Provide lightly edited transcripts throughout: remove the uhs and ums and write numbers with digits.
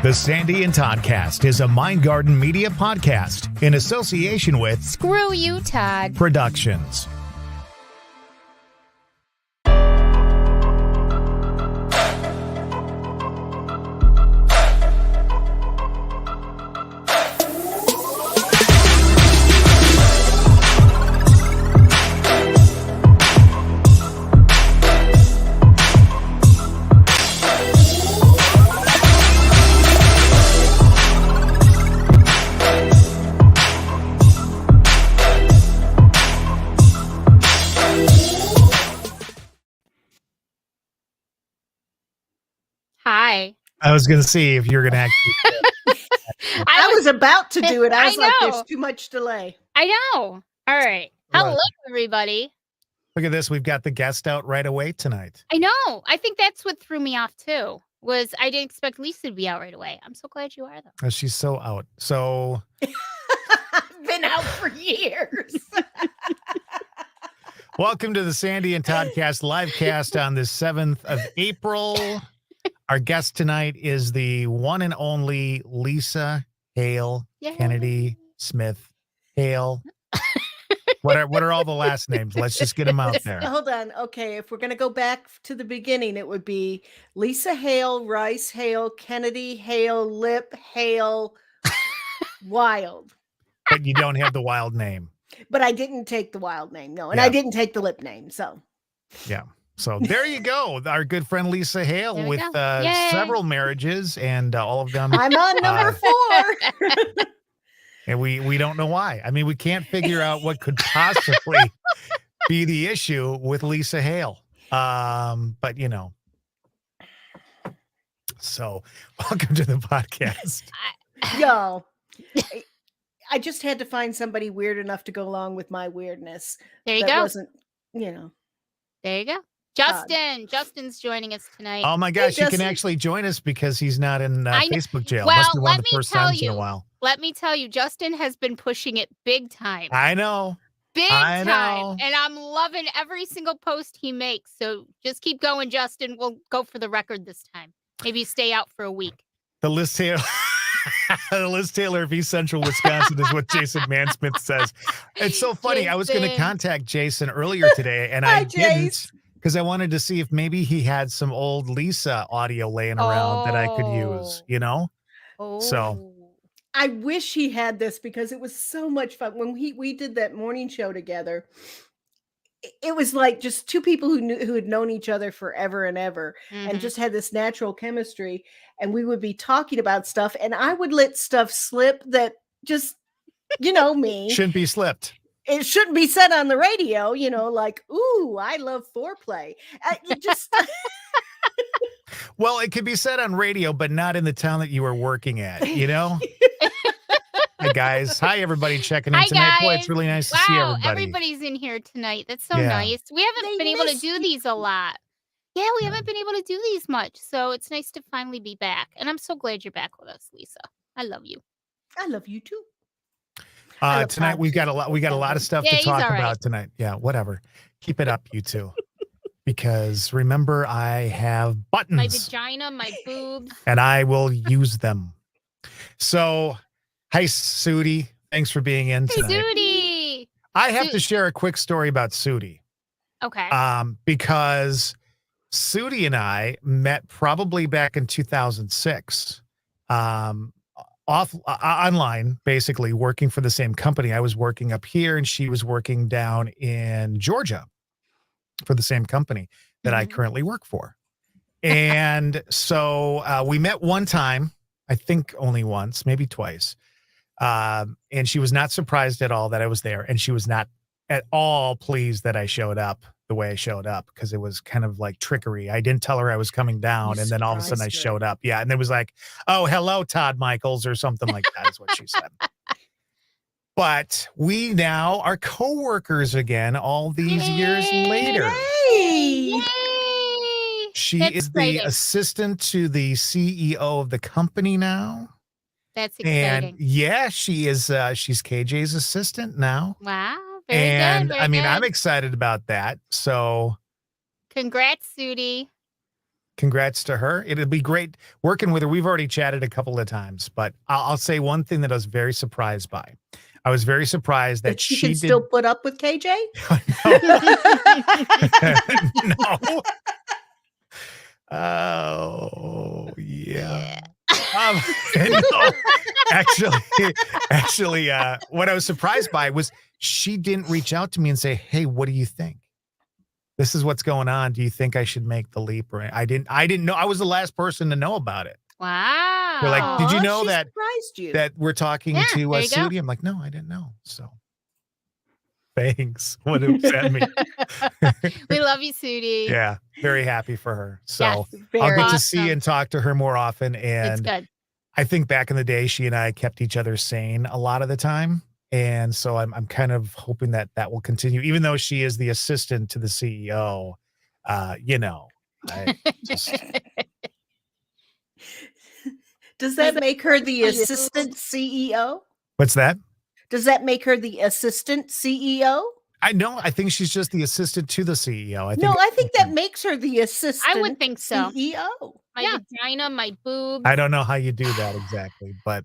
The Sandy and Toddcast is a Mind Garden Media podcast in association with Screw You, Todd Productions. Hi. I was going to see if you're going to actually. I was about to do it. I was I like, know. there's too much delay. I know. All right. Hello, everybody. Look at this. We've got the guest out right away tonight. I know. I think that's what threw me off, too, was I didn't expect Lisa to be out right away. I'm so glad you are, though. Oh, she's so out. So I've been out for years. welcome to the Sandy and Toddcast livecast on the 7th of April. Our guest tonight is the one and only Lisa Hale, Yay. Kennedy Smith Hale. What are all the last names? Let's just get them out there. Hold on. Okay, if we're going to go back to the beginning, it would be Lisa Hale, Rice Hale, Kennedy Hale, Lip Hale, Wild. But you don't have the wild name. But I didn't take the wild name, no. And Yeah. I didn't take the lip name, so. Yeah. So there you go. Our good friend Lisa Hale There we with go. Yay. several marriages and all of them. I'm on number 4. And we don't know why. I mean, we can't figure out what could possibly be the issue with Lisa Hale. But you know. So welcome to the podcast. Yo. I just had to find somebody weird enough to go along with my weirdness. There you that go. wasn't, you know. There you go. Justin's joining us tonight. Oh my gosh, you can Justin. actually join us because he's not in I know. Facebook jail. Well, Must be one let of the me first tell times in a you. while. Let me tell you, Justin has been pushing it big time. I know. Big I time. know. And I'm loving every single post he makes. So just keep going, Justin. We'll go for the record this time. Maybe stay out for a week. The Liz Taylor, the Liz Taylor of East Central Wisconsin is what Jason Mansmith says. It's so funny. I was going to Jason. contact Jason earlier today, and Hi, I didn't Jace. because I wanted to see if maybe he had some old Lisa audio laying around that I could use. You know? Oh. So. I wish he had this because it was so much fun when we did that morning show together. It was like just two people who had known each other forever and ever, Mhm. and just had this natural chemistry. And we would be talking about stuff, and I would let stuff slip that just, you know, me. Shouldn't be slipped. It shouldn't be said on the radio, you know, like, "Ooh, I love foreplay." It just Well, it could be said on radio, but not in the town that you were working at, you know? Hey, guys. Hi, everybody checking in Hi, tonight. Boy, guys. it's really nice to see Wow, everybody. everybody's in here tonight. That's so Yeah. nice. We haven't They been able to miss do you. these a lot. Yeah, we haven't been able to do these much. So it's nice to finally be back. And I'm so glad you're back with us, Lisa. I love you. I love you too. I love Tonight we've got a lot. We got a lot of stuff Yeah, to he's talk all right. about tonight. Yeah, whatever. Keep it up, you two. Because remember, I have My buttons, vagina, my boobs. and I will use them. So, hi, Sudi. Thanks for being in Hey, tonight. Judy. I have to Su- share a quick story about Sudi. Okay. Because Sudi and I met probably back in 2006, online, basically working for the same company. I was working up here and she was working down in Georgia for the same company that I Mhm. currently work for. And so we met one time, I think only once, maybe twice. And she was not surprised at all that I was there. And she was not at all pleased that I showed up the way I showed up because it was kind of like trickery. I didn't tell her I was coming down, You and then all of a sudden I surprised her. showed up. Yeah, and it was like, "Oh, hello, Todd Michaels," or something like that is what she said. But we now are coworkers again all these years later. Hey. Yay! She That's is the exciting. assistant to the CEO of the company now. That's exciting. And yeah, she is she's KJ's assistant now. Wow. Very And good. I mean, very I'm good. excited about that. So Congrats, Sudi. congrats to her. It'll be great working with her. We've already chatted a couple of times, but I'll say one thing that I was very surprised by. I was very surprised that she she can did. still put up with KJ. No. Oh, yeah. No, actually, what I was surprised by was she didn't reach out to me and say, "Hey, what do you think? This is what's going on. Do you think I should make the leap?" Or I didn't know. I was the last person to know about it. Wow. They're like, "Did you know she that surprised you? that we're talking Yeah, to there you go. Sudi?" I'm like, "No, I didn't know." So, thanks. What upset me. We love you, Sudi. Yeah, very happy for her. So Yes, I'll very get to see awesome. and talk to her more often. It's And good. I think back in the day, she and I kept each other sane a lot of the time. And so I'm kind of hoping that that will continue, even though she is the assistant to the CEO. I just, Does that make her the you. assistant CEO? what's that? Does that make her the assistant CEO? I think she's just the assistant to the CEO. I think that makes her the assistant. I would think so. CEO. My vagina, my boobs. I don't know how you do that exactly, but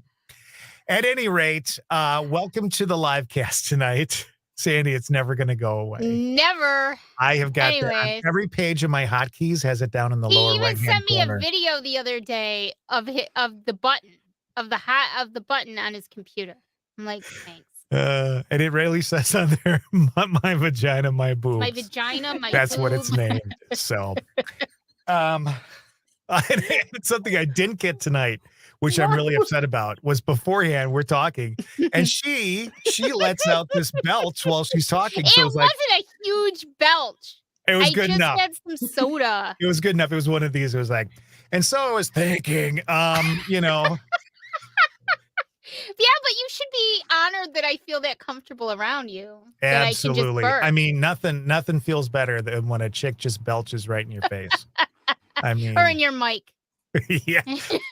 at any rate, welcome to the live cast tonight. Sandy, it's never going to go away. Never. I have got that on Anyways. every page of my hotkeys has it down in the He lower even right-hand sent me corner. a video the other day of the button of the button on his computer. I'm like, thanks. And it really says on there, my vagina, my boobs. My vagina, my That's what it's boob. named. So, it's something I didn't get tonight, which I'm really upset about, was beforehand we're talking, and she lets out this belch while she's talking. It So it's like, wasn't a huge belch. it was I good just enough. had some soda. It was good enough. It was one of these. It was like, and so I was thinking, Yeah, but you should be honored that I feel that comfortable around you. absolutely. That I I can just mean, nothing feels better than when a chick just belches right in your face. I mean, burp. Or in your mic. yeah,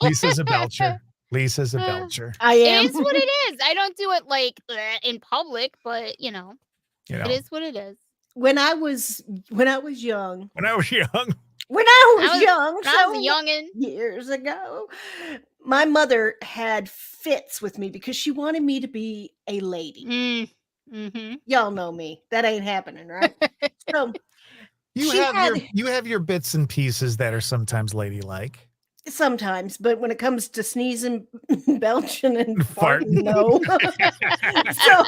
Lisa's a belcher. Lisa's a belcher. I am. It is what it is. I don't do it like in public, but it is what it is. When I was young. When I was young. When I was young, I was a youngin'. Years ago, my mother had fits with me because she wanted me to be a lady. Mm-hmm. Y'all know me. That ain't happening, right? So you have your bits and pieces that are sometimes ladylike. Sometimes, but when it comes to sneezing, belching, and Farting. farting, no. So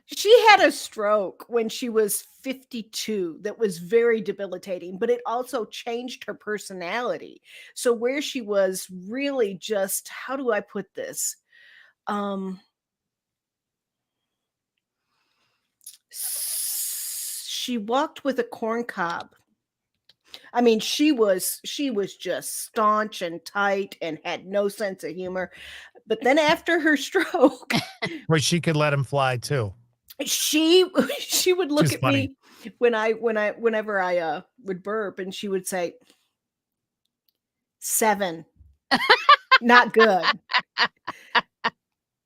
she had a stroke when she was 52 that was very debilitating, but it also changed her personality. So where she was really just, how do I put this? She walked with a corn cob. I mean, she was just staunch and tight and had no sense of humor. But then after her stroke, where she could let him fly too. She would look Just at funny. me whenever I would burp, and she would say, 7, not good.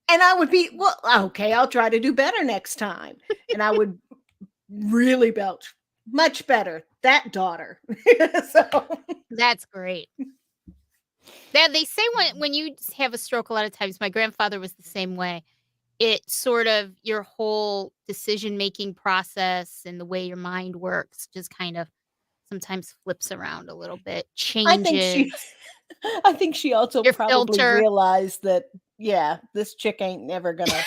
And I would be, well, okay, I'll try to do better next time. And I would really belch. Much better. That daughter. So That's great. They say when you have a stroke, a lot of times, my grandfather was the same way. It sort of, your whole decision-making process and the way your mind works just kind of sometimes flips around a little bit, changes. I think she also Your probably filter. realized that, yeah, this chick ain't never gonna.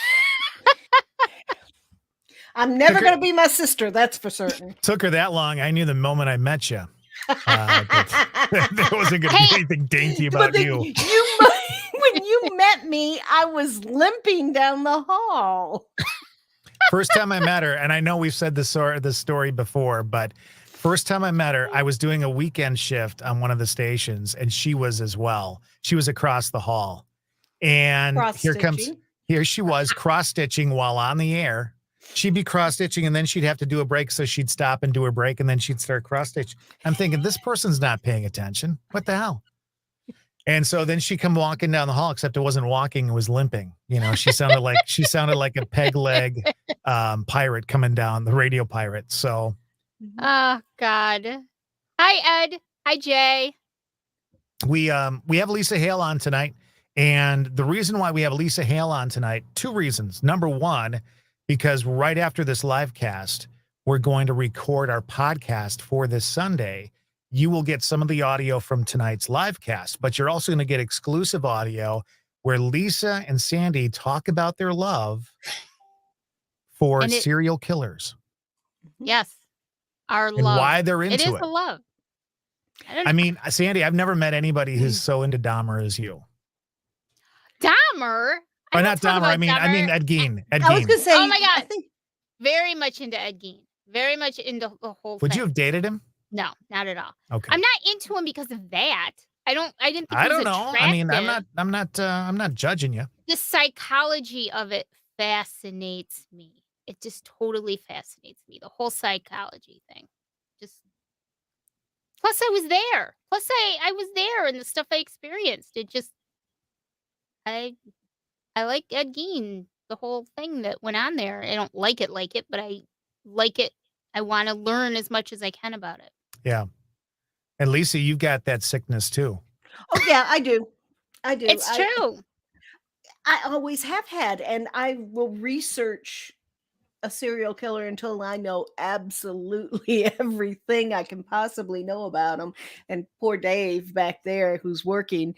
I'm never gonna be my sister. That's for certain. Took her that long. I knew the moment I met you. There wasn't going to be anything dainty about you. When you met me, I was limping down the hall. First time I met her, and I know we've said this story before, but first time I met her, I was doing a weekend shift on one of the stations, and she was as well. She was across the hall. And here she was cross-stitching while on the air. She'd be cross-stitching, and then she'd have to do a break, so she'd stop and do her break, and then she'd start cross-stitch. I'm thinking, this person's not paying attention. What the hell? And so then she come walking down the hall, except it wasn't walking, it was limping. She sounded like a peg leg pirate coming down, the radio pirate. So Oh, God. Hi, Ed. Hi, Jay. We have Lisa Hale on tonight, and the reason why we have Lisa Hale on tonight, two reasons. Number one, because right after this live cast, we're going to record our podcast for this Sunday. You will get some of the audio from tonight's live cast, but you're also going to get exclusive audio where Lisa and Sandy talk about their love for serial killers. Yes. Our and love. why they're into it. It is a love. I mean, Sandy, I've never met anybody who's so into Dahmer as you. Dahmer? Or not Dahmer. I mean Ed Gein. Ed I was Gein. going to say, Oh my God. I think Very much into Ed Gein. Very much into the whole Would thing. you have dated him? No, not at all. Okay. I'm not into him because of that. I didn't think I he was don't know. attractive. I mean, I'm not judging you. The psychology of it fascinates me. It just totally fascinates me. The whole psychology thing. Just plus I was there. Plus I was there and the stuff I experienced. It just I like Ed Gein, the whole thing that went on there. I don't like it, but I like it. I want to learn as much as I can about it. Yeah. And Lisa, you've got that sickness too. Oh yeah, I do. It's true. I always have had, and I will research a serial killer until I know absolutely everything I can possibly know about him. And poor Dave back there, who's working,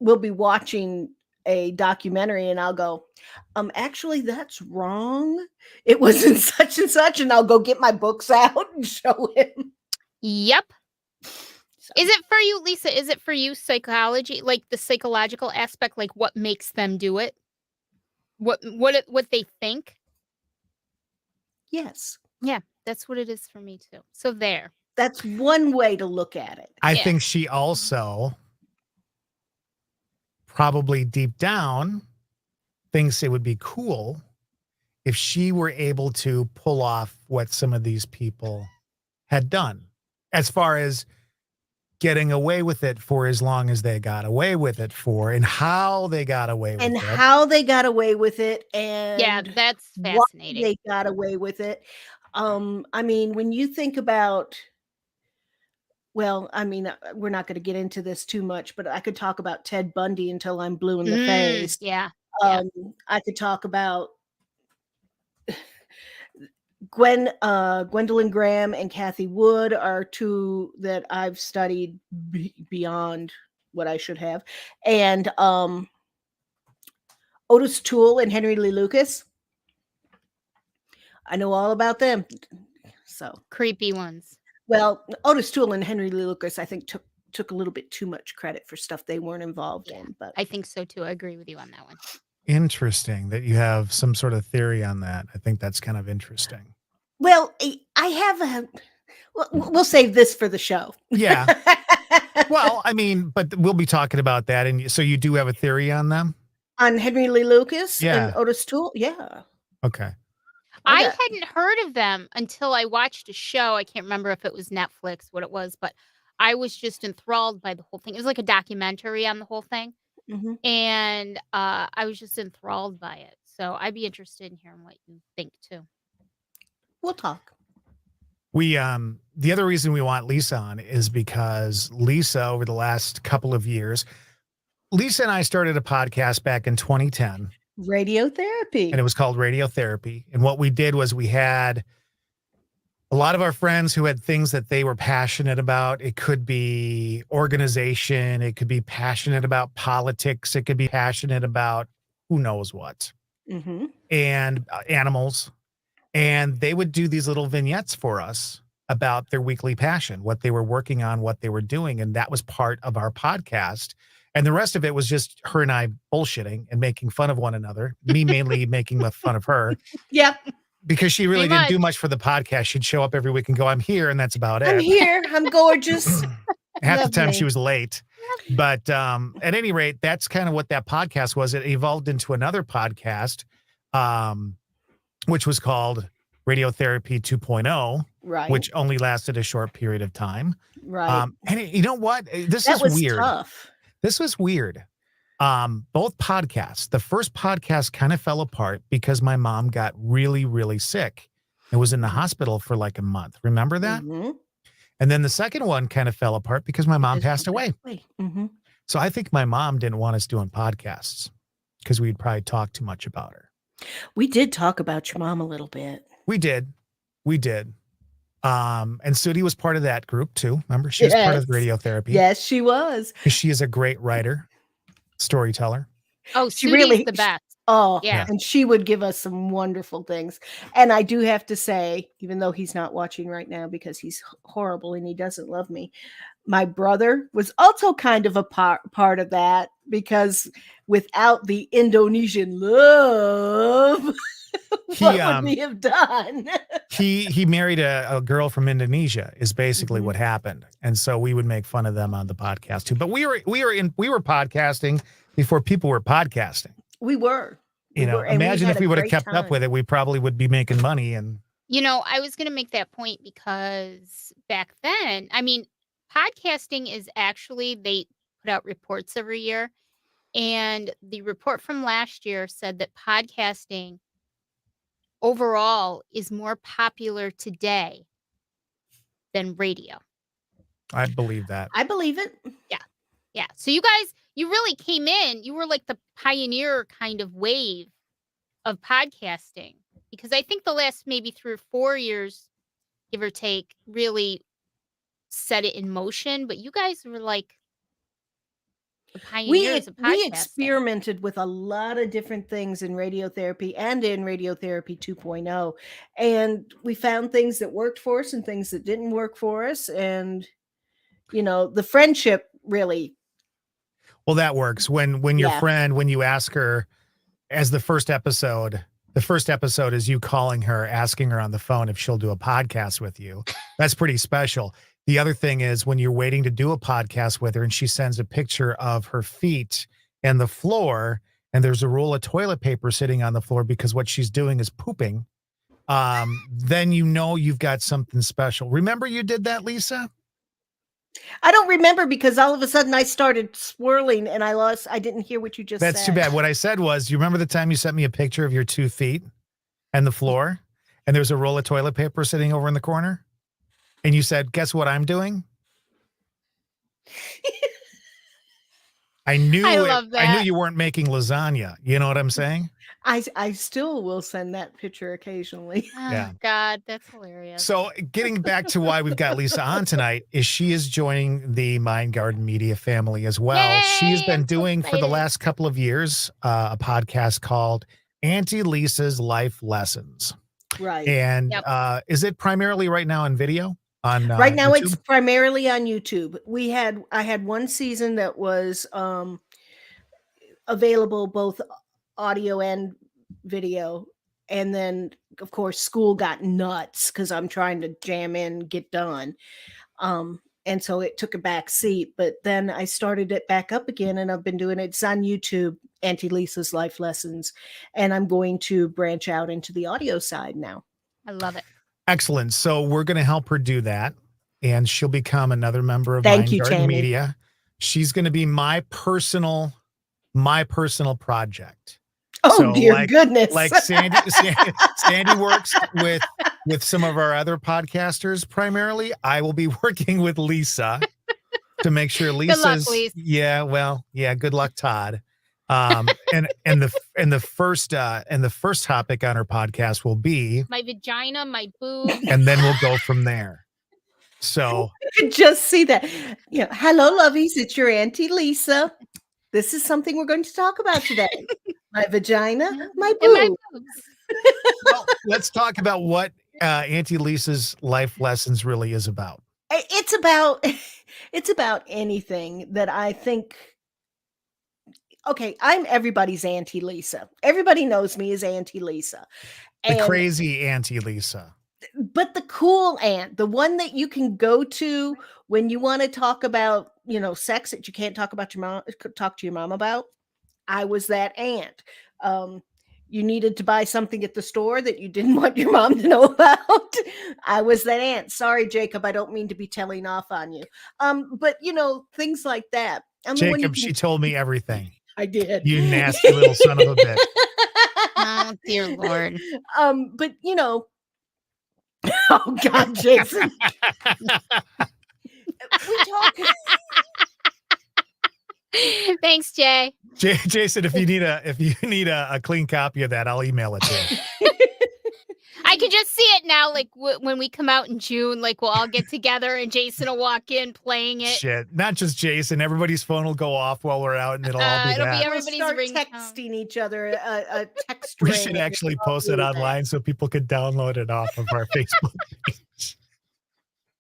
will be watching a documentary, and I'll go, actually, that's wrong. It was in such and such, and I'll go get my books out and show him. Yep. Is it for you, Lisa? Is it for you psychology, like the psychological aspect, like what makes them do it? What they think? Yes. Yeah, that's what it is for me too. So there. That's one way to look at it. I think she also probably deep down thinks it would be cool if she were able to pull off what some of these people had done as far as getting away with it for as long as they got away with it for, and how they got away with it. And how they got away with it, and yeah, that's fascinating. Why they got away with it. I mean, when you think about, well, I mean, we're not going to get into this too much, but I could talk about Ted Bundy until I'm blue in the face. Yeah. I could talk about Gwendolyn Graham and Kathy Wood are two that I've studied beyond what I should have. And Otis Toole and Henry Lee Lucas. I know all about them. So creepy ones. Well, Otis Toole and Henry Lee Lucas, I think took a little bit too much credit for stuff they weren't involved in. But I think so too. I agree with you on that one. Interesting that you have some sort of theory on that. I think that's kind of interesting. Well, I have we'll save this for the show. Yeah. Well, I mean, but we'll be talking about that. And so you do have a theory on them? On Henry Lee Lucas Yeah. and Otis Toole? Yeah. Okay. I hadn't heard of them until I watched a show. I can't remember if it was Netflix, what it was, but I was just enthralled by the whole thing. It was like a documentary on the whole thing. Mm-hmm. And I was just enthralled by it. So I'd be interested in hearing what you think too. We'll talk. We the other reason we want Lisa on is because Lisa, over the last couple of years, Lisa and I started a podcast back in 2010. Radiotherapy. And it was called Radiotherapy. And what we did was we had a lot of our friends who had things that they were passionate about. It could be organization. It could be passionate about politics. It could be passionate about who knows what. Mm-hmm. And animals. And they would do these little vignettes for us about their weekly passion, what they were working on, what they were doing. And that was part of our podcast. And the rest of it was just her and I bullshitting and making fun of one another. Me mainly making fun of her. Yep. Because she really didn't do much for the podcast. She'd show up every week and go, I'm here. And that's about it. I'm here. I'm gorgeous. Half the time she was late. But at any rate, that's kind of what that podcast was. It evolved into another podcast, which was called Radiotherapy 2.0, right? Which only lasted a short period of time. Right. And you know what? This that is was weird. Tough. This was weird. Both podcasts, the first podcast kind of fell apart because my mom got really, really sick and was in the hospital for like a month. Remember that? Mm-hmm. And then the second one kind of fell apart because my mom passed away. Mm-hmm. So I think my mom didn't want us doing podcasts because we'd probably talk too much about her. We did talk about your mom a little bit. We did. And Sudie was part of that group too. Remember, she was part of radiotherapy. Yes, she was. She is a great writer, storyteller. Oh, She Sudie's really the best. Oh, Yeah. and she would give us some wonderful things. And I do have to say, even though he's not watching right now because he's horrible and he doesn't love me, my brother was also kind of a part of that, because without the Indonesian love, what would we have done? He married a girl from Indonesia is basically what happened. And so we would make fun of them on the podcast too. But we were podcasting before people were podcasting. We were. Imagine if we would have kept up with it, we probably would be making money. And I was going to make that point because back then, I mean, podcasting is actually, they put out reports every year. And the report from last year said that podcasting overall is more popular today than radio. I believe that. I believe it. Yeah. So you guys, you really came in, you were like the pioneer kind of wave of podcasting, because I think the last maybe 3 or 4 years, give or take, really set it in motion. But you guys were like the pioneers of podcasting. We experimented with a lot of different things in radiotherapy and in radiotherapy 2.0. And we found things that worked for us and things that didn't work for us. And, the friendship really. Well, that works. When your friend, when you ask her, as the first episode is you calling her, asking her on the phone if she'll do a podcast with you. That's pretty special. The other thing is when you're waiting to do a podcast with her and she sends a picture of her feet and the floor, and there's a roll of toilet paper sitting on the floor because what she's doing is pooping, then you've got something special. Remember you did that, Lisa? I don't remember because all of a sudden I started swirling and I didn't hear what you just said. That's too bad. What I said was, you remember the time you sent me a picture of your 2 feet and the floor, and there's a roll of toilet paper sitting over in the corner? And you said, guess what I'm doing? I knew you weren't making lasagna. You know what I'm saying? I still will send that picture occasionally. Oh, God, that's hilarious. So getting back to why we've got Lisa on tonight is she is joining the Mind Garden Media family as well. Yay, she has been I'm so doing for the last couple of years a podcast called Auntie Lisa's Life Lessons. Right. And is it primarily right now on video? Right now YouTube? it's primarily on YouTube. I had one season that was available both audio and video, and then of course school got nuts because I'm trying to jam in, get done, and so it took a back seat. But then I started it back up again, and I've been doing it. It's on YouTube, Auntie Lisa's Life Lessons, and I'm going to branch out into the audio side now. I love it. Excellent. So we're going to help her do that, and she'll become another member of Mind Garden Media. She's going to be my personal project. Oh, so dear goodness. Like Sandy works with some of our other podcasters primarily. I will be working with Lisa to make sure Lisa's good luck, Lisa. Good luck, Todd. And the first topic on our podcast will be my vagina, my boob, and then we'll go from there. So you can just see that. Hello, lovies. It's your Auntie Lisa. This is something we're going to talk about today. My vagina, my boob. My boobs. Well, let's talk about what Auntie Lisa's Life Lessons really is about. It's about anything that I think. Okay, I'm everybody's Auntie Lisa. Everybody knows me as Auntie Lisa. The crazy Auntie Lisa. But the cool aunt, the one that you can go to when you want to talk about, sex that you can't talk to your mom about. I was that aunt. You needed to buy something at the store that you didn't want your mom to know about. I was that aunt. Sorry, Jacob, I don't mean to be telling off on you. But things like that. Jacob, she told me everything. I did. You nasty little son of a bitch. Oh, dear Lord. But oh God, Jason. We talk. Thanks, Jay. Jason, if you need a clean copy of that, I'll email it to you. I can just see it now, like when we come out in June, like we'll all get together and Jason will walk in playing it. Shit, not just Jason. Everybody's phone will go off while we're out, and it'll all be It'll that. be We'll everybody's start ringtone. texting each other a text We ring. should actually post it online so people could download it off of our Facebook page.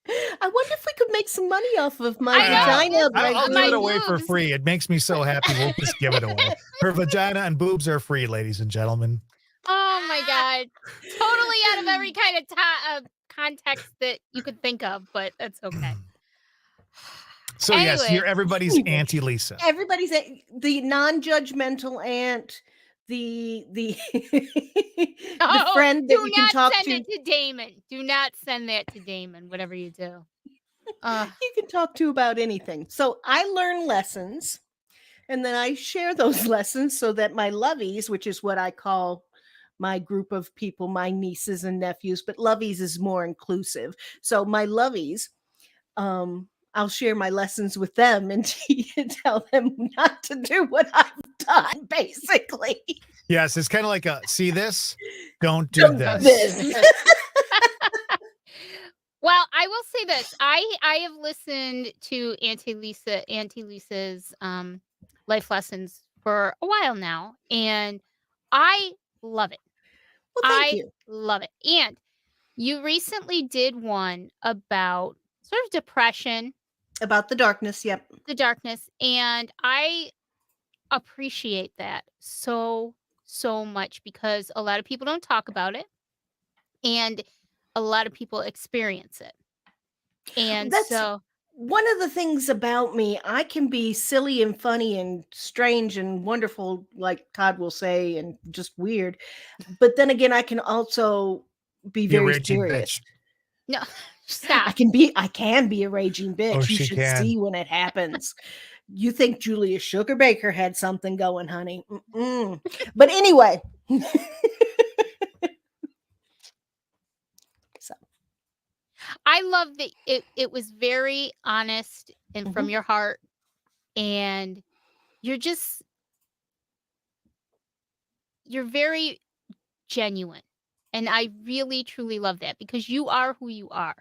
I wonder if we could make some money off of my I know, vagina. I'll give my it away for boobs. free. It makes me so happy. We'll just give it away. Her vagina and boobs are free, ladies and gentlemen. Oh my God. Totally out of every kind of context that you could think of, but that's okay. So yes, Anyway. you're everybody's Auntie Lisa. Everybody's the non-judgmental aunt, the the friend that do you can not talk send to. it to Damon. Do not send that to Damon, whatever you do. You can talk to about anything. So I learn lessons, and then I share those lessons so that my lovies, which is what I call my group of people, my nieces and nephews, but lovies is more inclusive. So my lovies, I'll share my lessons with them and tell them not to do what I've done, basically. Yes, it's kind of like see this? Don't do this. Well, I will say this. I have listened to Auntie Lisa's life lessons for a while now, and I love it. Well, thank you. Love it. And you recently did one about sort of depression. About the darkness, yep. The darkness. And I appreciate that so much because a lot of people don't talk about it. And a lot of people experience it. And That's so one of the things about me, I can be silly and funny and strange and wonderful, like Todd will say, and just weird. But then again, I can also be Be a very raging serious. bitch. no, stop. I can be a raging bitch. Oh, You she should can. see when it happens. You think Julia Sugarbaker had something going, honey. Mm-mm. But anyway. So I love that it was very honest and from your heart, and you're very genuine. And I really truly love that because you are who you are.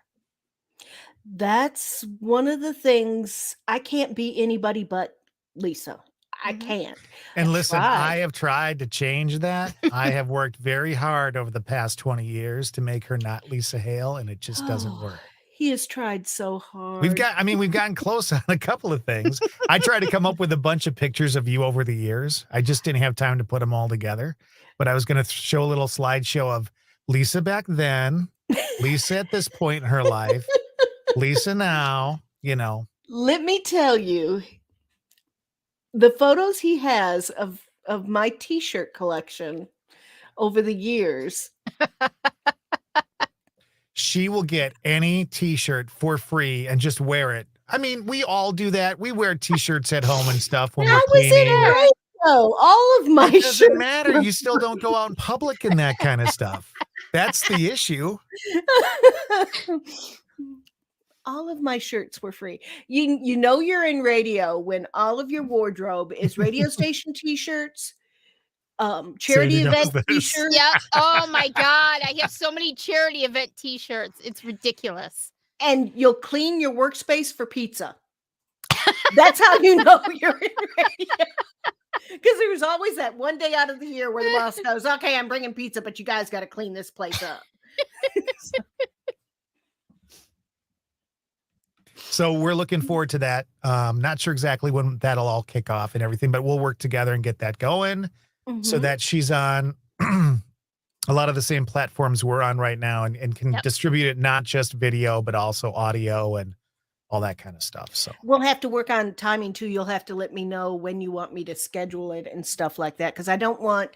that's one of the things. I can't be anybody but Lisa. I can't. And I've listen, tried. I have tried to change that. I have worked very hard over the past 20 years to make her not Lisa Hale, and it just doesn't work. He has tried so hard. We've gotten close on a couple of things. I tried to come up with a bunch of pictures of you over the years. I just didn't have time to put them all together. But I was going to show a little slideshow of Lisa back then, Lisa at this point in her life, Lisa now, Let me tell you, the photos he has of my t-shirt collection over the years. She will get any t-shirt for free and just wear it. I mean, we all do that. We wear t-shirts at home and stuff when I we're was in cleaning. radio. All of my It doesn't shirts matter. You still don't go out in public in that kind of stuff. That's the issue. all of my shirts were free. You know you're in radio when all of your wardrobe is radio station t-shirts, charity Sadie knows event this. t-shirts. Yep. Oh my God. I have so many charity event t-shirts. It's ridiculous. And you'll clean your workspace for pizza. That's how you know you're in radio. Because there's always that one day out of the year where the boss goes, okay, I'm bringing pizza, but you guys got to clean this place up. So we're looking forward to that. Not sure exactly when that'll all kick off and everything, but we'll work together and get that going so that she's on a lot of the same platforms we're on right now and can distribute it, not just video, but also audio and all that kind of stuff. So we'll have to work on timing too. You'll have to let me know when you want me to schedule it and stuff like that. Cause I don't want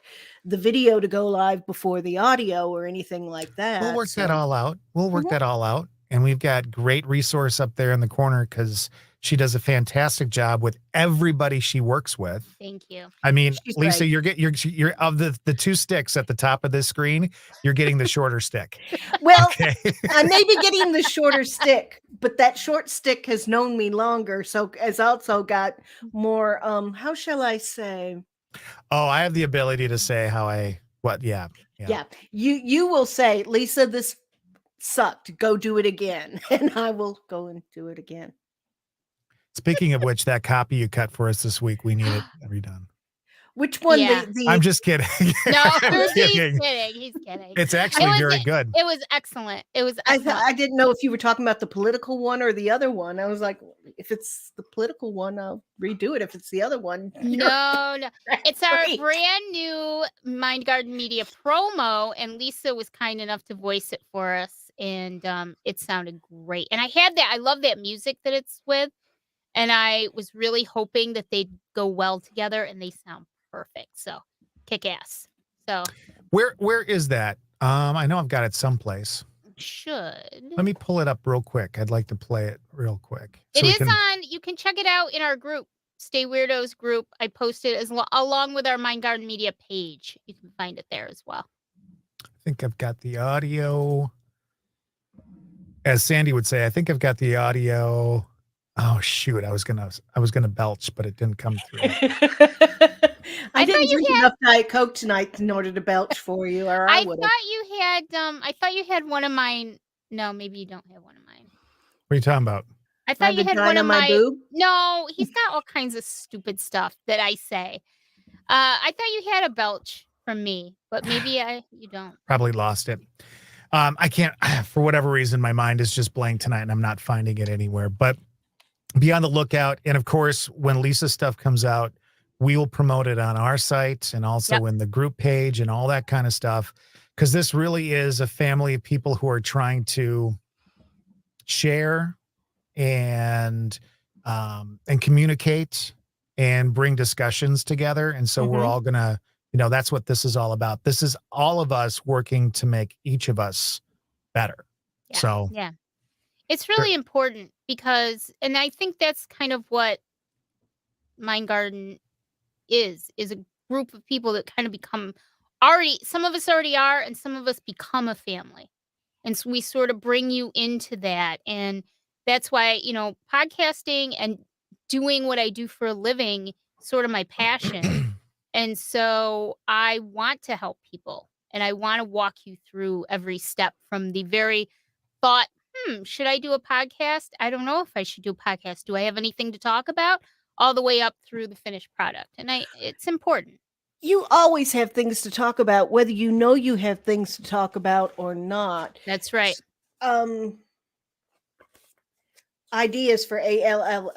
the video to go live before the audio or anything like that. we'll work that all out. We'll work that all out. And we've got great resource up there in the corner because She does a fantastic job with everybody she works with. Thank you. I mean, She's Lisa, great. you're of the two sticks at the top of this screen, you're getting the shorter stick. Well, Okay. I may be getting the shorter stick, but that short stick has known me longer, so has also got more. How shall I say? Oh, I have the ability to say yeah. Yeah, you will say, Lisa, this sucked. Go do it again, and I will go and do it again. Speaking of which, that copy you cut for us this week, we need it redone. Which one? Yeah. I'm just kidding. No, I'm he's kidding. kidding. He's kidding. It's actually very good. It was excellent. It was excellent. I didn't know if you were talking about the political one or the other one. I was like, if it's the political one, I'll redo it. If it's the other one, No. It's our great. brand new Mind Garden Media promo, and Lisa was kind enough to voice it for us, and it sounded great. And I love that music that it's with, and I was really hoping that they'd go well together, and they sound perfect. So kick ass. So Where is that? I know I've got it someplace. should. Let me pull it up real quick. I'd like to play it real quick. It is on. You can check it out in our group, Stay Weirdos group. I posted along with our Mind Garden Media page. You can find it there as well. I think I've got the audio. As Sandy would say, I think I've got the audio. Oh shoot! I was gonna belch, but it didn't come through. I didn't drink enough Diet Coke tonight in order to belch for you, or I would. I thought you had one of mine. No, maybe you don't have one of mine. What are you talking about? I thought you had one of my boob? No, he's got all kinds of stupid stuff that I say. I thought you had a belch from me, but maybe you don't. Probably lost it. I can't, for whatever reason, my mind is just blank tonight and I'm not finding it anywhere, but be on the lookout. And of course, when Lisa's stuff comes out, we will promote it on our site and also in the group page and all that kind of stuff. Because this really is a family of people who are trying to share and communicate and bring discussions together. And so we're all gonna, that's what this is all about. This is all of us working to make each of us better. Yeah. So yeah, it's really important because, and I think that's kind of what Mind Garden is a group of people that kind of become some of us already are, and some of us become a family. And so we sort of bring you into that. And that's why, podcasting and doing what I do for a living, sort of my passion. And so I want to help people, and I want to walk you through every step from the very thought, should I do a podcast? I don't know if I should do a podcast. Do I have anything to talk about? All the way up through the finished product. And it's important. You always have things to talk about, whether you know you have things to talk about or not. That's right. Ideas for ALL.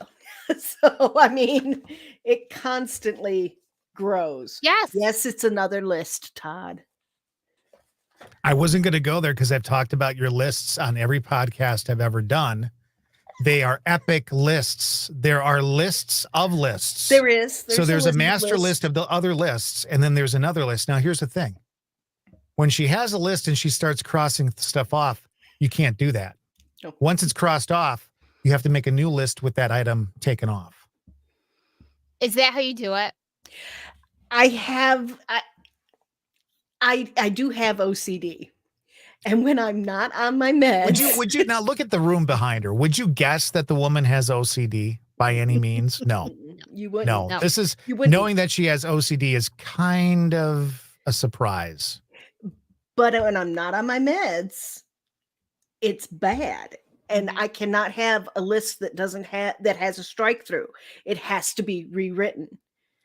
So, I mean, it constantly grows. Yes. Yes, it's another list, Todd. I wasn't going to go there because I've talked about your lists on every podcast I've ever done. They are epic lists. There are lists of lists. There is. So there's a master list of the other lists, and then there's another list. Now, here's the thing. When she has a list and she starts crossing stuff off, you can't do that. No. Once it's crossed off, you have to make a new list with that item taken off. Is that how you do it? I do have OCD. And when I'm not on my meds. Would you now look at the room behind her? Would you guess that the woman has OCD by any means? No. You wouldn't. No. This is knowing that she has OCD is kind of a surprise. But when I'm not on my meds, it's bad. And I cannot have a list that has a strike through. It has to be rewritten.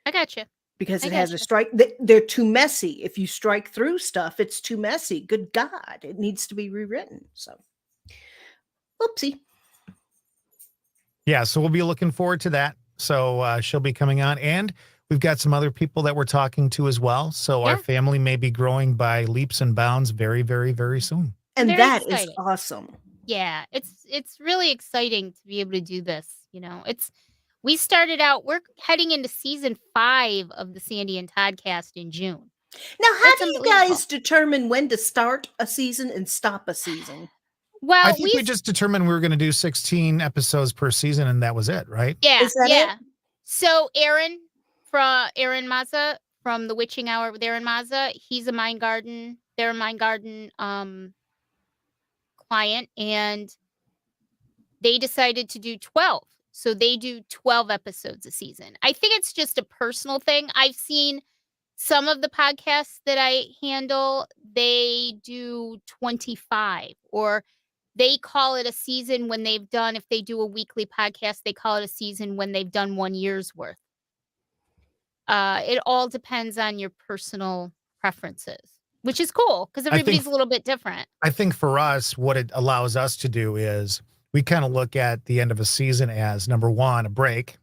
I got you. Because it has a strike. They're too messy. If you strike through stuff, it's too messy. Good God, it needs to be rewritten. So, oopsie. Yeah, so we'll be looking forward to that. So she'll be coming on, and we've got some other people that we're talking to as well. So our family may be growing by leaps and bounds very, very, very soon. And that is awesome. Yeah, it's really exciting to be able to do this. We started out, we're heading into season 5 of the Sandy and Toddcast in June. Now, how do you guys determine when to start a season and stop a season? Well, I think we just determined we were going to do 16 episodes per season, and that was it, right? Yeah, Is that yeah. it? So Aaron Mazza from the Witching Hour with Aaron Mazza, he's a Mind Garden. They're a Mind Garden client, and they decided to do 12. So they do 12 episodes a season. I think it's just a personal thing. I've seen some of the podcasts that I handle, they do 25, or they call it a season when they've done, if they do a weekly podcast, they call it a season when they've done 1 year's worth. It all depends on your personal preferences, which is cool because everybody's a little bit different. I think for us, what it allows us to do is we kind of look at the end of a season as, number one, a break,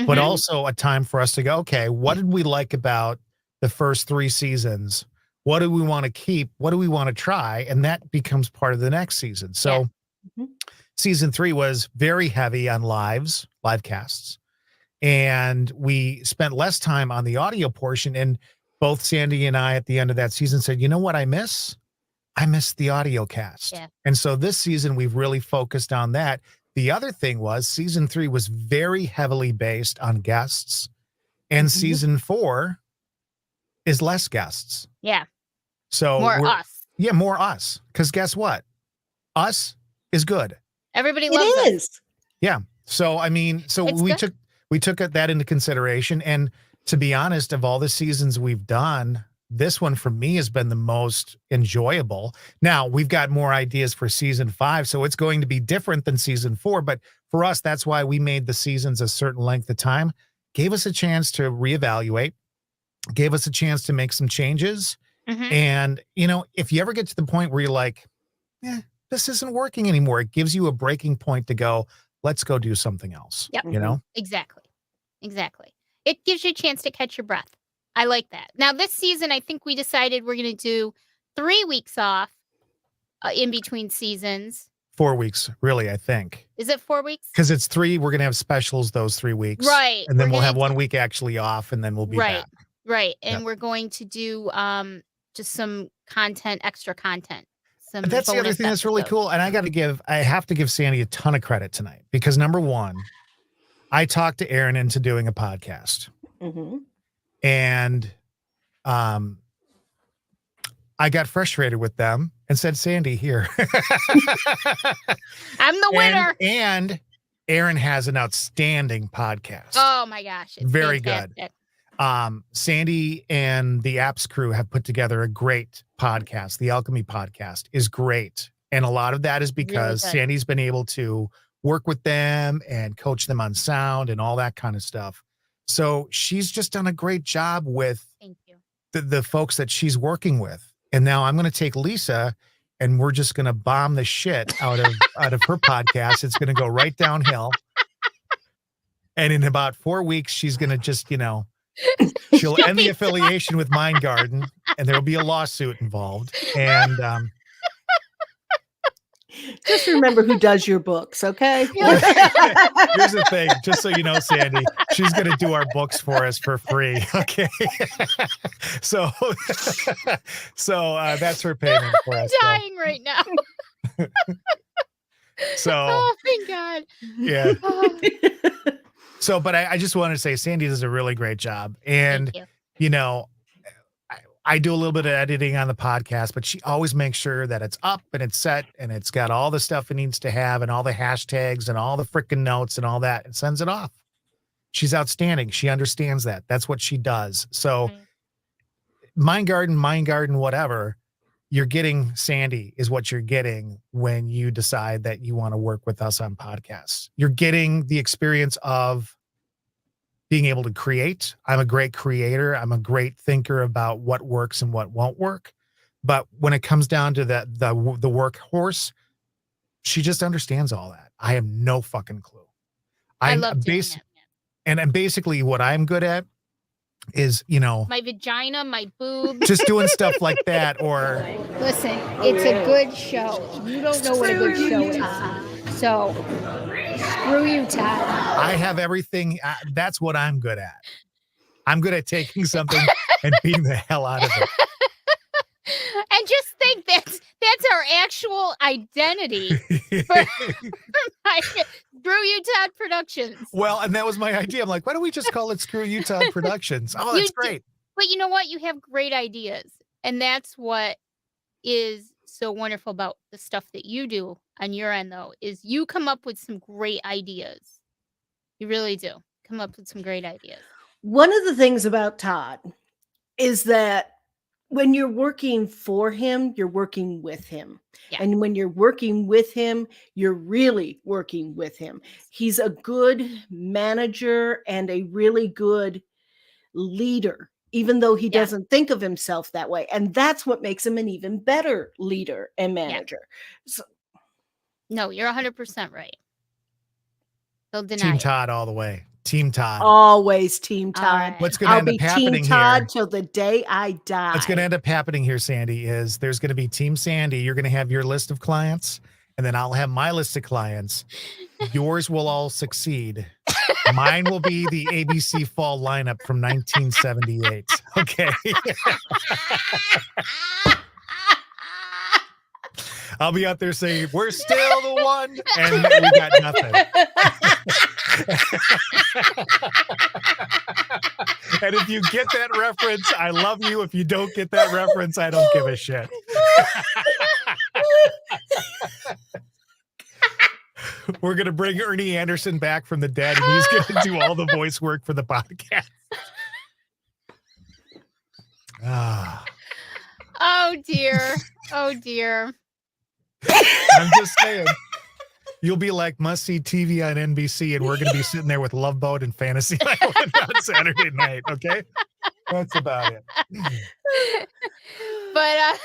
but also a time for us to go, okay, what did we like about the first 3 seasons? What do we want to keep? What do we want to try? And that becomes part of the next season. So season 3 was very heavy on livecasts. And we spent less time on the audio portion. And both Sandy and I at the end of that season said, you know what I miss? I miss the audio cast. Yeah. And so this season, we've really focused on that. The other thing was season 3 was very heavily based on guests. And season 4 is less guests. Yeah. So more us. Yeah, more us. Because guess what? Us is good. Everybody loves us. It is. Yeah. So, I mean, so It's good. we took that into consideration. And to be honest, of all the seasons we've done, this one for me has been the most enjoyable. Now, we've got more ideas for season 5, so it's going to be different than season 4. But for us, that's why we made the seasons a certain length of time, gave us a chance to reevaluate, gave us a chance to make some changes. And, you know, if you ever get to the point where you're like, this isn't working anymore, it gives you a breaking point to go, let's go do something else. Yep. You know? Exactly. It gives you a chance to catch your breath. I like that. Now, this season, I think we decided we're going to do 3 weeks off in between seasons. 4 weeks, really, I think. Is it 4 weeks? Because it's 3, we're going to have specials those 3 weeks. Right. And then we'll have 1 week actually off, and then we'll be back. Right. And we're going to do just some content, extra content. But that's the other thing that's really cool. And I have to give Sandy a ton of credit tonight because number one, I talked to Aaron into doing a podcast. And I got frustrated with them and said, Sandy, here. I'm the winner. And Aaron has an outstanding podcast. Oh my gosh. It's very fantastic. good. Sandy and the Apps crew have put together a great podcast. The Alchemy podcast is great. And a lot of that is because Really good. Sandy's been able to work with them and coach them on sound and all that kind of stuff. So she's just done a great job with Thank you. the folks that she's working with. And now I'm going to take Lisa and we're just going to bomb the shit out of her podcast. It's going to go right downhill. And in about 4 weeks, she's going to just, you know, she'll end the affiliation with Mind Garden and there'll be a lawsuit involved. And just remember who does your books, okay? here's the thing, just so you know, Sandy, she's going to do our books for us for free. Okay. so that's her payment for us. I'm dying right now. So Oh, thank God. yeah. Oh, So, but I just wanted to say Sandy does a really great job. And, thank you. you know, I do a little bit of editing on the podcast, but she always makes sure that it's up and it's set and it's got all the stuff it needs to have and all the hashtags and all the freaking notes and all that and sends it off. She's outstanding. She understands that. That's what she does. So Mind Garden, whatever, you're getting Sandy is what you're getting when you decide that you want to work with us on podcasts. You're getting the experience of being able to create. I'm a great creator. I'm a great thinker about what works and what won't work. But when it comes down to the workhorse, she just understands all that. I have no fucking clue. I love doing it. And basically what I'm good at is, you know, My vagina, my boobs. just doing stuff like that. Or Listen, it's a good show. You don't know what a good show is. So, screw you, Todd. I have everything. That's what I'm good at. I'm good at taking something and beating the hell out of it. And just think That's our actual identity for Screw You Todd Productions. Well, and that was my idea. I'm like, why don't we just call it Screw You Todd Productions? Oh, that's great. But you know what? You have great ideas. And that's what is so wonderful about the stuff that you do on your end, though, is you come up with some great ideas. You really do come up with some great ideas. One of the things about Todd is that when you're working for him, you're working with him. Yeah. And when you're working with him, you're really working with him. He's a good manager and a really good leader, even though he doesn't think of himself that way. And that's what makes him an even better leader and manager. So, no, you're 100% right. Don't deny Team it. Todd all the way. Team Todd. always Team Todd. right. What's going to end up happening Team Todd here? till the day I die. What's going to end up happening here, Sandy, is there's going to be Team Sandy. You're going to have your list of clients, and then I'll have my list of clients. Yours will all succeed. Mine will be the ABC Fall lineup from 1978. Okay. I'll be out there saying, we're still the one, and we got nothing. And if you get that reference, I love you. If you don't get that reference, I don't give a shit. We're going to bring Ernie Anderson back from the dead, and he's going to do all the voice work for the podcast. Oh, dear. Oh, dear. I'm just saying. You'll be like must-see TV on NBC, and we're going to be sitting there with Love Boat and Fantasy Island on Saturday night, okay? That's about it. But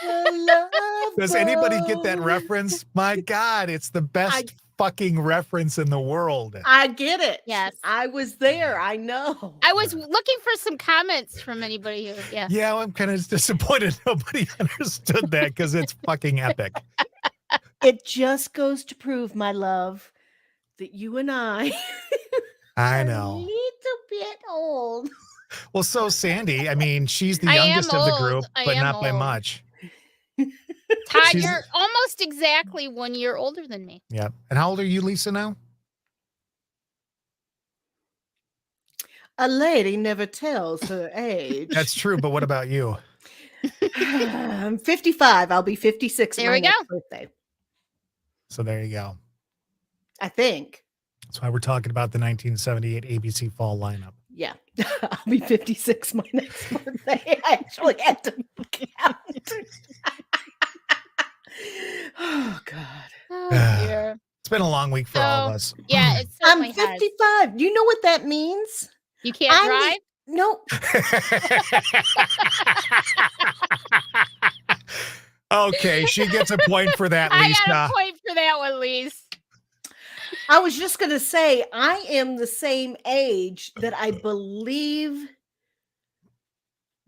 Does anybody get that reference? My God, it's the best fucking reference in the world. I get it. Yes. I was there. I know. I was looking for some comments from anybody who, Yeah, I'm kind of disappointed nobody understood that because it's fucking epic. It just goes to prove, my love, that you and I I are know. a little bit old. Well, so Sandy, I mean, she's the I am youngest of the old. group, I but am not by old. much. Todd, She's- you're almost exactly 1 year older than me. Yeah. And how old are you, Lisa, now? A lady never tells her age. That's true, but what about you? I'm 55. I'll be 56 There my we go. next birthday. So there you go. I think. That's why we're talking about the 1978 ABC Fall lineup. Yeah. I'll be 56 my next birthday. I actually had to count. Oh, God. Oh, dear. It's been a long week for all of us. Yeah, it I'm certainly has. 55. Do you know what that means? You can't I'm drive? No. Okay, she gets a point for that, I Lisa. got a point for that one, Lise. I was just going to say, I am the same age that I believe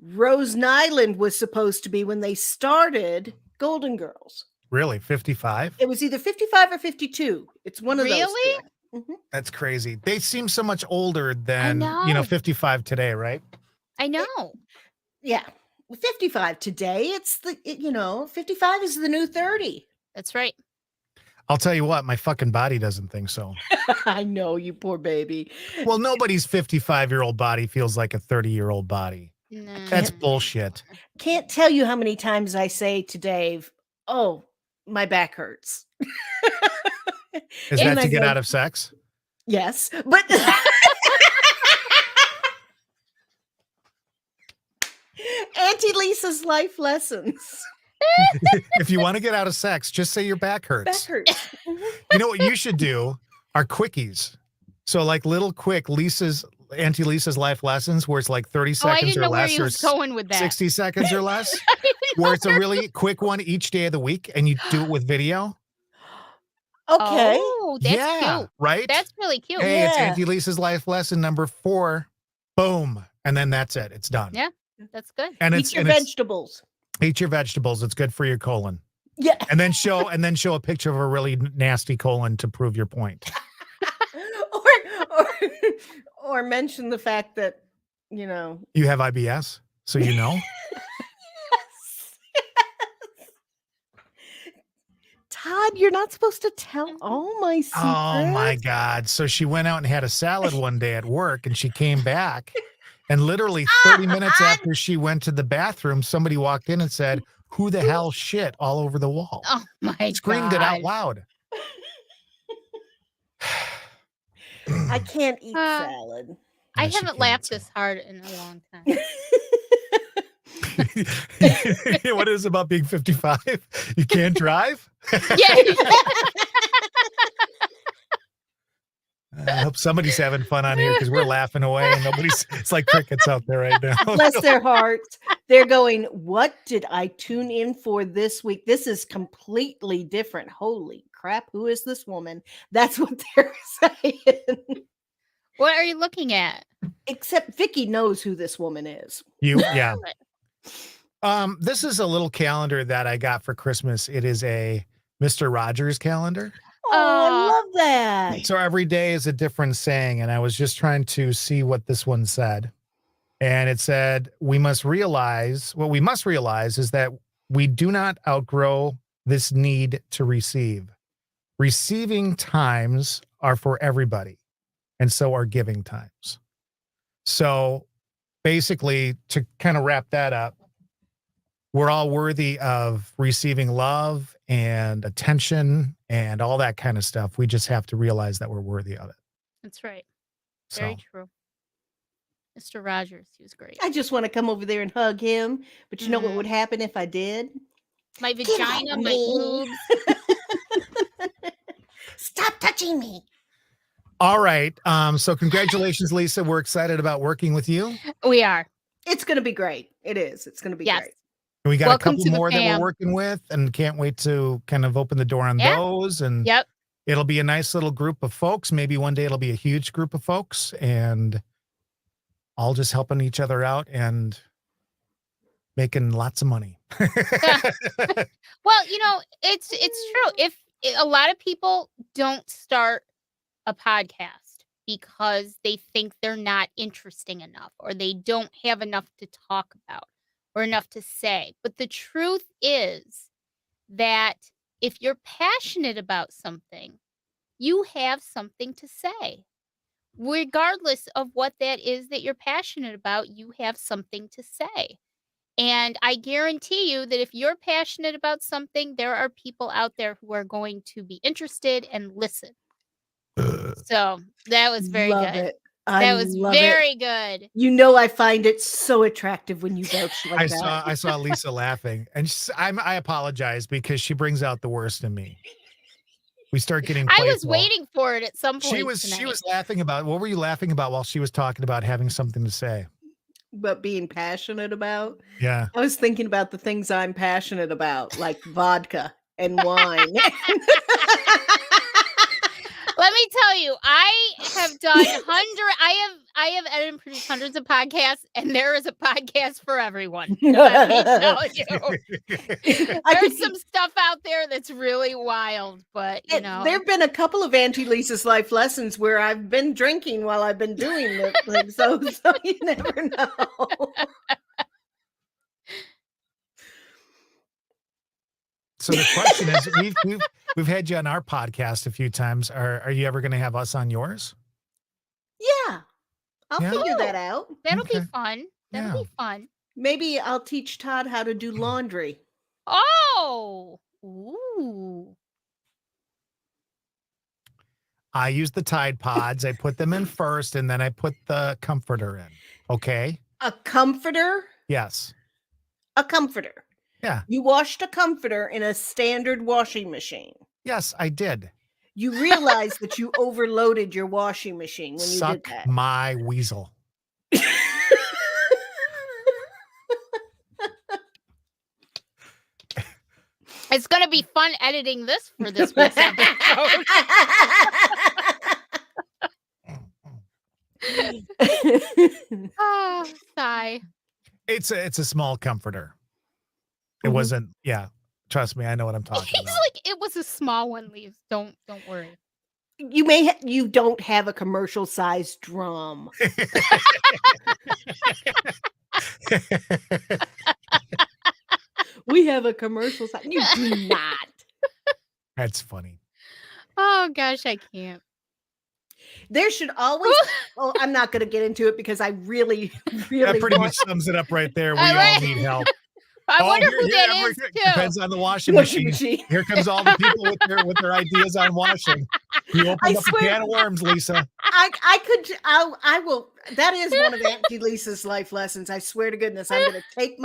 Rose Nyland was supposed to be when they started Golden Girls. Really, 55? It was either 55 or 52. It's one of those. Really? Two. Mhm. That's crazy. They seem so much older than, know. 55 today, right? I know. Yeah. 55 today. It's 55 is the new 30. That's right. I'll tell you what, my fucking body doesn't think so. I know, you poor baby. Well, nobody's 55-year-old body feels like a 30-year-old body. No. That's bullshit. Can't tell you how many times I say to Dave, oh, my back hurts. Is And that I to get go, out of sex? Yes, but Auntie Lisa's life lessons. If you want to get out of sex, just say your back Back hurts. hurts. You know what you should do are quickies. So like little quick Auntie Lisa's life lessons where it's like 30 I seconds didn't or know where less he or was going with that. 60 seconds or less, where it's a really quick one each day of the week and you do it with video. Okay. Oh, that's yeah, cute. right? That's really cute. Hey, it's Yeah. Auntie Lisa's life lesson number 4. Boom. And then that's it. It's done. Yeah. That's good. And Eat your vegetables. eat your vegetables. It's good for your colon. Yeah. And then show a picture of a really nasty colon to prove your point. or mention the fact that, you know. You have IBS, so you know. you're not supposed to tell all my secrets. Oh my God. So she went out and had a salad one day at work, and she came back, and literally 30 minutes after she went to the bathroom, somebody walked in and said, "Who the hell shit all over the wall?" Oh my Screamed it out God. loud. I can't eat Uh, salad. I No, she haven't can't laughed eat this hard in a long time. What is it about being 55? You can't drive? Yeah. I hope somebody's having fun on here because we're laughing away and it's like crickets out there right now. Bless their hearts. They're going, what did I tune in for this week? This is completely different. Holy crap. Who is this woman? That's what they're saying. What are you looking at? Except Vicky knows who this woman is. Yeah. This is a little calendar that I got for Christmas. It is a Mr. Rogers calendar. Oh, I love that. So every day is a different saying, and I was just trying to see what this one said. And it said, what we must realize is that we do not outgrow this need to receive. Receiving times are for everybody, and so are giving times. So basically, to kind of wrap that up, we're all worthy of receiving love and attention and all that kind of stuff. We just have to realize that we're worthy of it. That's right. Very true. Mr. Rogers, he was great. I just want to come over there and hug him. But you know what would happen if I did? My vagina, my boobs. Stop touching me. All right. So congratulations, Lisa. We're excited about working with you. We are. It's going to be great. It is. It's going to be great. We got Welcome a couple to the more that fam. we're working with, and can't wait to kind of open the door on those. And it'll be a nice little group of folks. Maybe one day it'll be a huge group of folks, and all just helping each other out and making lots of money. Well, you know, it's true. If a lot of people don't start a podcast because they think they're not interesting enough, or they don't have enough to talk about or enough to say. But the truth is that if you're passionate about something, you have something to say. Regardless of what that is that you're passionate about, you have something to say. And I guarantee you that if you're passionate about something, there are people out there who are going to be interested and listen. So that was very Love good. it. That was very good. You know, I find it so attractive when you vouch like that. I saw Lisa laughing, and I apologize because she brings out the worst in me. We start getting playful. I was waiting for it at some point. She was laughing about, what were you laughing about while she was talking about having something to say? But being passionate about? Yeah. I was thinking about the things I'm passionate about, like vodka and wine. Let me tell you, I have done I have edited and produced hundreds of podcasts, and there is a podcast for everyone. Let me tell you. There's some stuff out there that's really wild, but you know. There have been a couple of Auntie Lisa's life lessons where I've been drinking while I've been doing this thing, so you never know. So the question is, we've had you on our podcast a few times. Are you ever going to have us on yours? Yeah. I'll figure that out. That'll be fun. That'll be fun. Maybe I'll teach Todd how to do laundry. Oh. Ooh. I use the Tide Pods. I put them in first, and then I put the comforter in. Okay. A comforter? Yes. A comforter. Yeah. You washed a comforter in a standard washing machine. Yes, I did. You realized that you overloaded your washing machine when you did that. My weasel. It's going to be fun editing this for this week's episode. Oh, sigh. It's a small comforter. It wasn't. Yeah, trust me, I know what I'm talking He's about. like, it was a small one, Leaves. Don't worry. You don't have a commercial sized drum. We have a commercial size. You do not. That's funny. Oh gosh, I can't. There should always. Well, I'm not going to get into it because I really, That really pretty want much sums it up right there. We All all right. need help. I wonder who that every- is too. Depends on the washing washing machine. machine. Here comes all the people with their ideas on washing. You opened I up swear- a can of worms, Lisa. I will. That is one of Auntie Lisa's life lessons. I swear to goodness, I'm going to take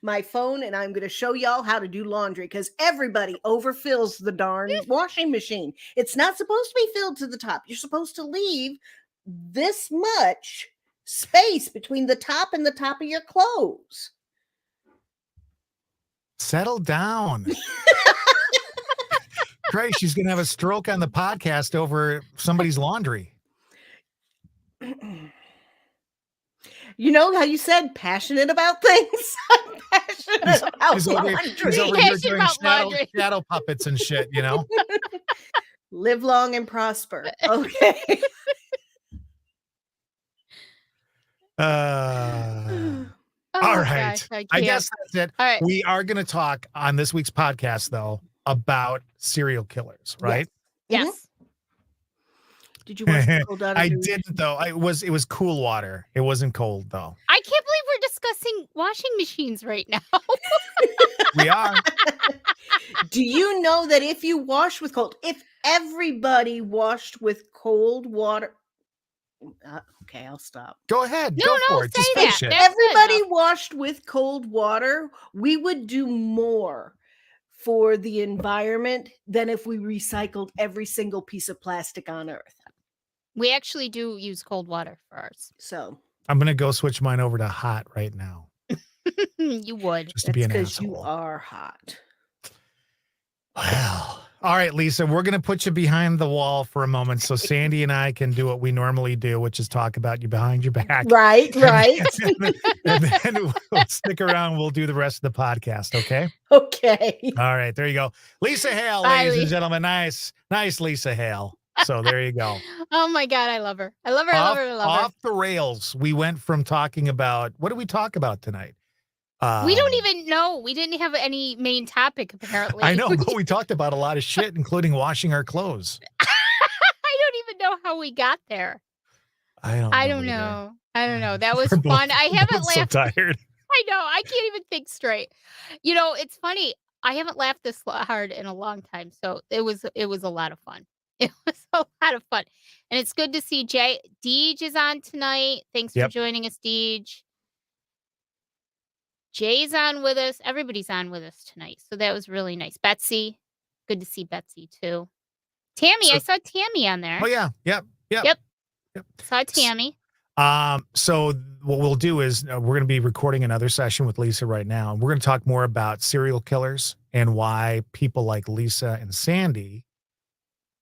my phone and I'm going to show y'all how to do laundry because everybody overfills the darn washing machine. It's not supposed to be filled to the top. You're supposed to leave this much space between the top and the top of your clothes. Settle down. Grace, she's going to have a stroke on the podcast over somebody's laundry. You know how you said passionate about things? I'm passionate about She's over laundry. here Passionate doing about laundry. shadow puppets and shit, you know? Live long and prosper. Okay. Oh, All right. gosh, I I can't. guess that's it. All right. We are going to talk on this week's podcast, though, about serial killers, right? Yes. Did you watch the Cold Water? I News? didn't, though. It was cool water. It wasn't cold, though. I can't believe we're discussing washing machines right now. We are. Do you know that if you wash with cold, if everybody washed with cold water, okay, I'll stop. Go ahead. No, Go no, for it. Just say finish that. it. That's good, Everybody though. washed with cold water, we would do more for the environment than if we recycled every single piece of plastic on Earth. We actually do use cold water for ours. So I'm going to go switch mine over to hot right now, You would. just to be that's an because you asshole. are hot. Well, all right, Lisa, we're going to put you behind the wall for a moment so Sandy and I can do what we normally do, which is talk about you behind your back. Right, right. And then we'll stick around. We'll do the rest of the podcast, okay? Okay. All right, there you go. Lisa Hale, Bye, ladies and Lisa. gentlemen. Nice Lisa Hale. So there you go. Oh my God, I love her. I love her. I love her. I love her. Off the rails. We went from talking about, what did we talk about tonight? We don't even know. We didn't have any main topic, apparently. I know, but we talked about a lot of shit, including washing our clothes. I don't even know how we got there. I don't I don't know. That was We're both- fun. I haven't both so laughed. tired. I know. I can't even think straight. You know, it's funny. I haven't laughed this hard in a long time. So it was a lot of fun. It was a lot of fun. And it's good to see Deej is on tonight. Thanks for Yep. joining us, Deej. Jay's on with us. Everybody's on with us tonight. So that was really nice. Betsy. Good to see Betsy too. Tammy, So- I saw Tammy on there. Oh yeah. Yep. Saw Tammy. So what we'll do is we're going to be recording another session with Lisa right now. And we're going to talk more about serial killers and why people like Lisa and Sandy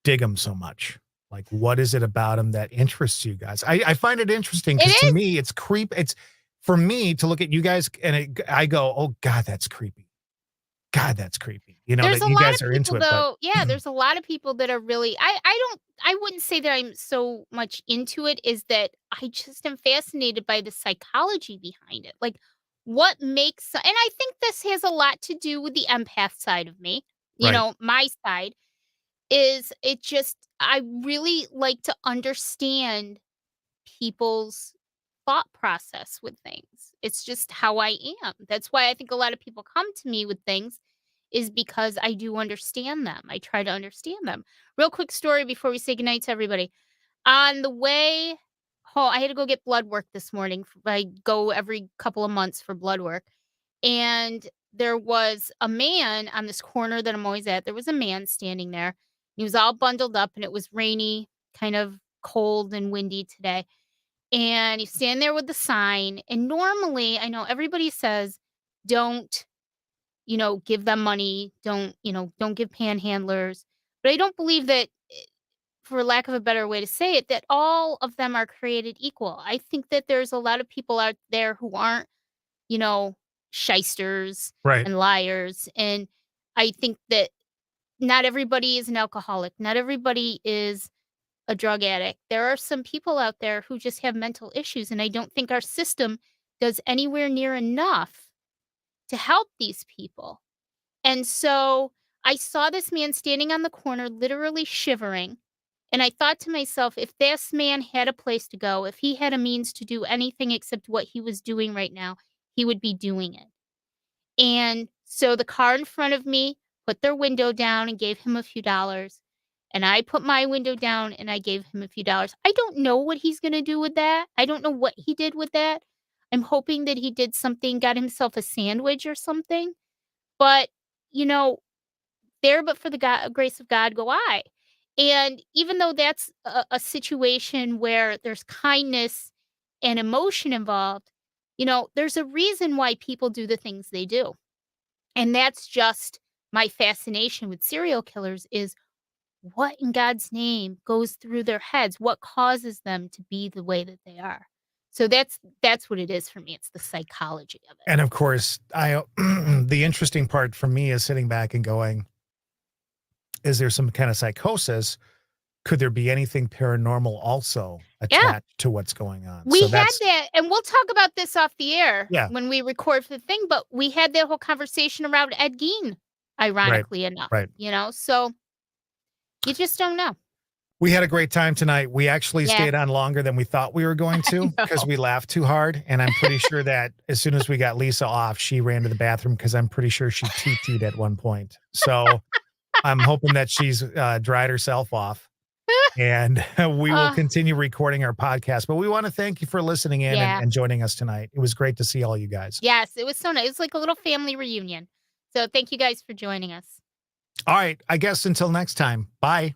dig them so much. Like, what is it about them that interests you guys? I find it interesting because It to is. me, it's it's for me to look at you guys and I go, oh God, that's creepy. God, that's creepy. You know, There's that a you lot guys of are into people, it. But though. Yeah, there's a lot of people that are really. I wouldn't say that I'm so much into it. Is that I just am fascinated by the psychology behind it. Like, what makes. And I think this has a lot to do with the empath side of me. You Right. know, my side is it just. I really like to understand people's thought process with things. It's just how I am. That's why I think a lot of people come to me with things is because I do understand them. I try to understand them. Real quick story before we say goodnight to everybody. On the way home, I had to go get blood work this morning. I go every couple of months for blood work. And there was a man on this corner that I'm always at. There was a man standing there. He was all bundled up and it was rainy, kind of cold and windy today. And he's standing there with the sign. And normally, I know everybody says, don't, give them money. Don't give panhandlers. But I don't believe that, for lack of a better way to say it, that all of them are created equal. I think that there's a lot of people out there who aren't, shysters right. and liars. And I think that not everybody is an alcoholic. Not everybody is a drug addict. There are some people out there who just have mental issues, and I don't think our system does anywhere near enough to help these people. And so I saw this man standing on the corner, literally shivering. And I thought to myself, if this man had a place to go, if he had a means to do anything except what he was doing right now, he would be doing it. And so the car in front of me put their window down and gave him a few dollars. And I put my window down and I gave him a few dollars. I don't know what he's going to do with that. I don't know what he did with that. I'm hoping that he did something, got himself a sandwich or something. But, you know, there but for the grace of God go I. And even though that's a situation where there's kindness and emotion involved, you know, there's a reason why people do the things they do. And that's just my fascination with serial killers is what in God's name goes through their heads? What causes them to be the way that they are? So that's what it is for me. It's the psychology of it. And of course, the interesting part for me is sitting back and going, is there some kind of psychosis? Could there be anything paranormal also attached to what's going on? We had that, and we'll talk about this off the air when we record for the thing, but we had that whole conversation around Ed Gein, ironically enough. Right. You know, so you just don't know. We had a great time tonight. We actually stayed on longer than we thought we were going to because we laughed too hard. And I'm pretty sure that as soon as we got Lisa off, she ran to the bathroom because I'm pretty sure she TT'd at one point. So I'm hoping that she's dried herself off. And we will continue recording our podcast. But we want to thank you for listening in and joining us tonight. It was great to see all you guys. Yes, it was so nice. It was like a little family reunion. So thank you guys for joining us. All right. I guess until next time. Bye.